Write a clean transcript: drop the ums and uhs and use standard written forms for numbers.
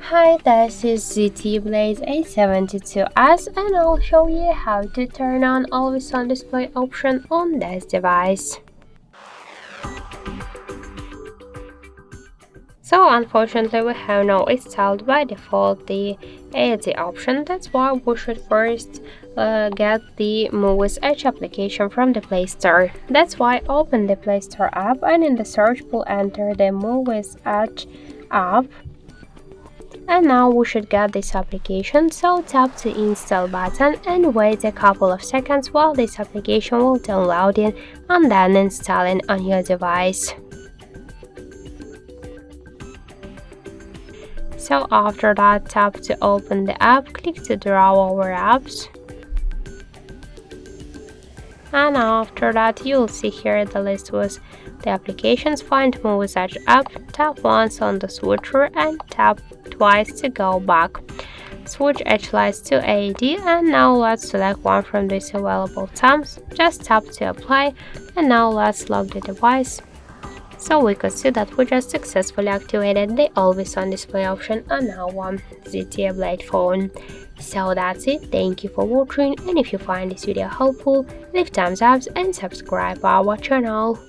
Hi, this is ZTE Blade A72s and I'll show you how to turn on Always On Display option on this device. So unfortunately we have not installed by default the AOD option. That's why we should first get the Muviz Edge application from the Play Store. That's why open the Play Store app and in the search pool enter the Muviz Edge app. And now we should get this application, so tap the install button and wait a couple of seconds while this application will download it and then install it on your device. So after that, tap to open the app, click to draw over apps. And after that, you'll see here the list with the applications. Find Muviz Edge app, tap once on the switcher and tap twice to go back. Switch Edge lights to AOD and now let's select one from these available tabs. Just tap to apply and now let's lock the device. So we could see that we just successfully activated the Always On Display option on our ZTE Blade phone. So that's it, thank you for watching, and if you find this video helpful, leave thumbs up and subscribe our channel.